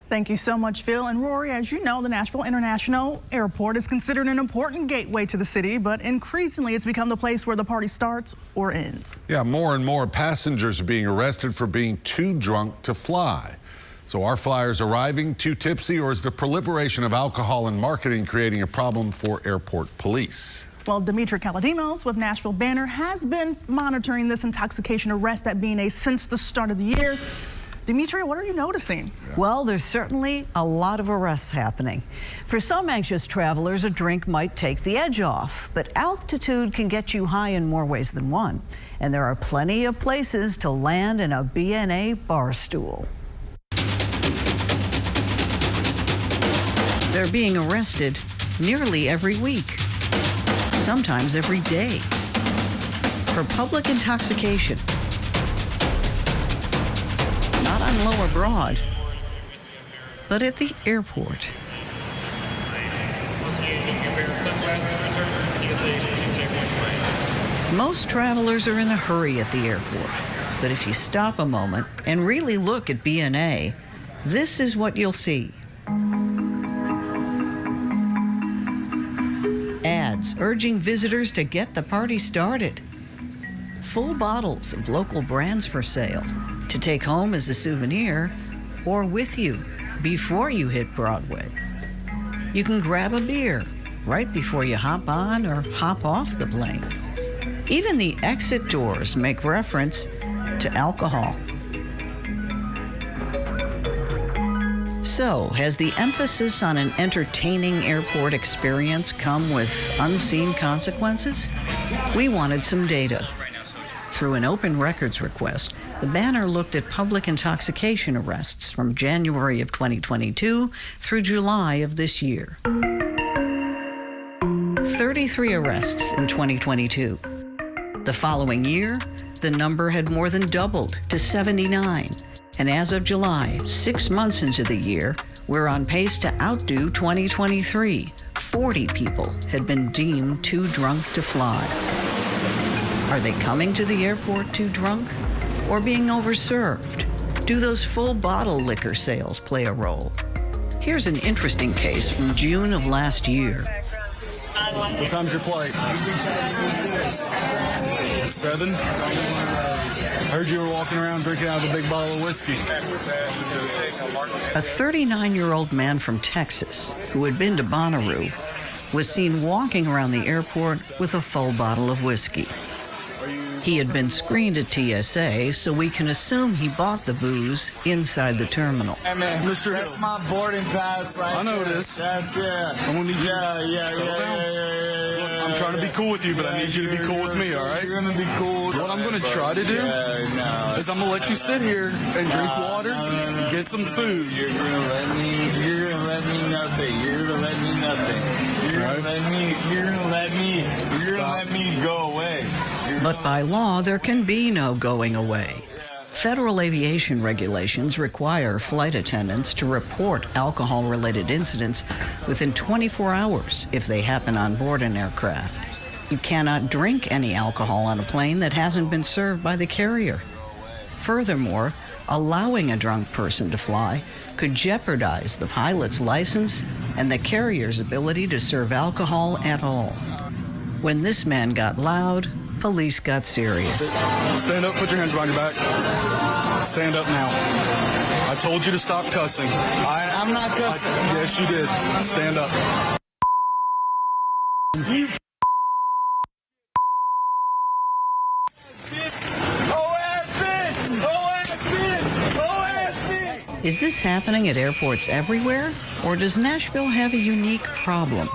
Thank you so much, Phil. And Rory, as you know, the Nashville International Airport is considered an important gateway to the city, but increasingly it's become the place where the party starts or ends. Yeah, more and more passengers are being arrested for being too drunk to fly. So are flyers arriving too tipsy, or is the proliferation of alcohol and marketing creating a problem for airport police? Well, Dimitri Kaladimos with Nashville Banner has been monitoring this intoxication arrest at BNA since the start of the year. Dimitri, what are you noticing? Well, there's certainly a lot of arrests happening. For some anxious travelers, a drink might take the edge off, but altitude can get you high in more ways than one. And there are plenty of places to land in a BNA bar stool. They're being arrested nearly every week, sometimes every day, for public intoxication. Not on Lower Broad, but at the airport. Most travelers are in a hurry at the airport, but if you stop a moment and really look at BNA, this is what you'll see. Ads urging visitors to get the party started. Full bottles of local brands for sale to take home as a souvenir or with you before you hit Broadway. You can grab a beer right before you hop on or hop off the plane. Even the exit doors make reference to alcohol. So, has the emphasis on an entertaining airport experience come with unseen consequences? We wanted some data. Through an open records request, the Banner looked at public intoxication arrests from January of 2022 through July of this year. 33 arrests in 2022. The following year, the number had more than doubled to 79. And as of July, 6 months into the year, we're on pace to outdo 2023. 40 people had been deemed too drunk to fly. Are they coming to the airport too drunk or being overserved? Do those full bottle liquor sales play a role? Here's an interesting case from June of last year. What time's your flight? 7? I heard you were walking around drinking out of a big bottle of whiskey. A 39-year-old man from Texas who had been to Bonnaroo was seen walking around the airport with a full bottle of whiskey. He had been screened at TSA, so we can assume he bought the booze inside the terminal. Hey man, Mr. That's my boarding pass right I know there. this. That's, yeah. I'm gonna need you. Yeah. I'm trying to be cool with you, but I need you to be cool with me, all right? You're gonna be cool. What I'm gonna try to do is I'm gonna let you sit here and drink water and get some food. You're gonna let me nothing. You're gonna let me nothing. You're gonna let me go away. But by law, there can be no going away. Federal aviation regulations require flight attendants to report alcohol-related incidents within 24 hours if they happen on board an aircraft. You cannot drink any alcohol on a plane that hasn't been served by the carrier. Furthermore, allowing a drunk person to fly could jeopardize the pilot's license and the carrier's ability to serve alcohol at all. When this man got loud, police got serious. Stand up, put your hands behind your back. Stand up now. I told you to stop cussing. I'm not cussing. Yes, you did. Stand up. Is this happening at airports everywhere, or does Nashville have a unique problem?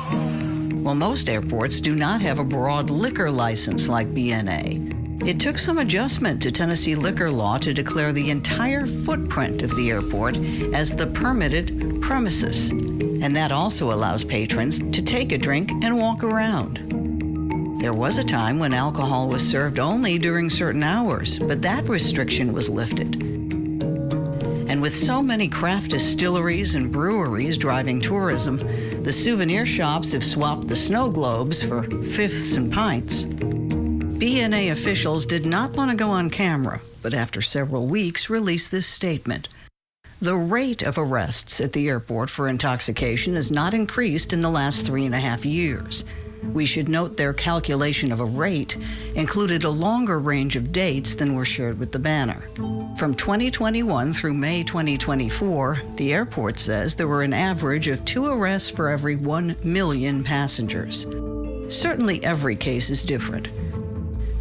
Well, most airports do not have a broad liquor license like BNA. It took some adjustment to Tennessee liquor law to declare the entire footprint of the airport as the permitted premises. And that also allows patrons to take a drink and walk around. There was a time when alcohol was served only during certain hours, but that restriction was lifted. And with so many craft distilleries and breweries driving tourism, the souvenir shops have swapped the snow globes for fifths and pints. BNA officials did not want to go on camera, but after several weeks released this statement. The rate of arrests at the airport for intoxication has not increased in the last 3.5 years. We should note their calculation of a rate included a longer range of dates than were shared with the banner. From 2021 through May 2024, the airport says there were an average of 2 arrests for every 1 million passengers. Certainly every case is different.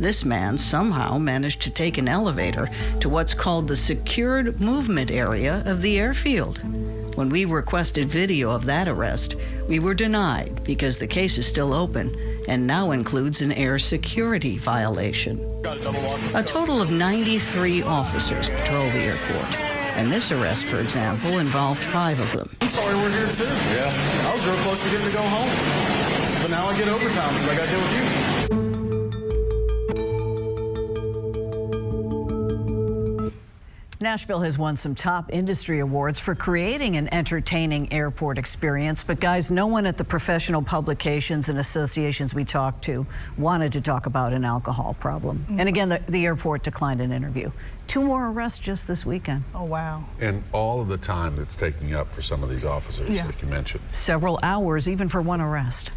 This man somehow managed to take an elevator to what's called the secured movement area of the airfield. When we requested video of that arrest, we were denied because the case is still open and now includes an air security violation. A total of 93 officers patrol the airport, and this arrest, for example, involved 5 of them. I'm sorry we're here too. Yeah. I was real close to getting to go home. But now I get overtime because I got to deal with you. Nashville has won some top industry awards for creating an entertaining airport experience. But guys, no one at the professional publications and associations we talked to wanted to talk about an alcohol problem. And again, the airport declined an interview. 2 more arrests just this weekend. Oh, wow. And all of the time that's taking up for some of these officers, like you mentioned. Several hours, even for 1 arrest.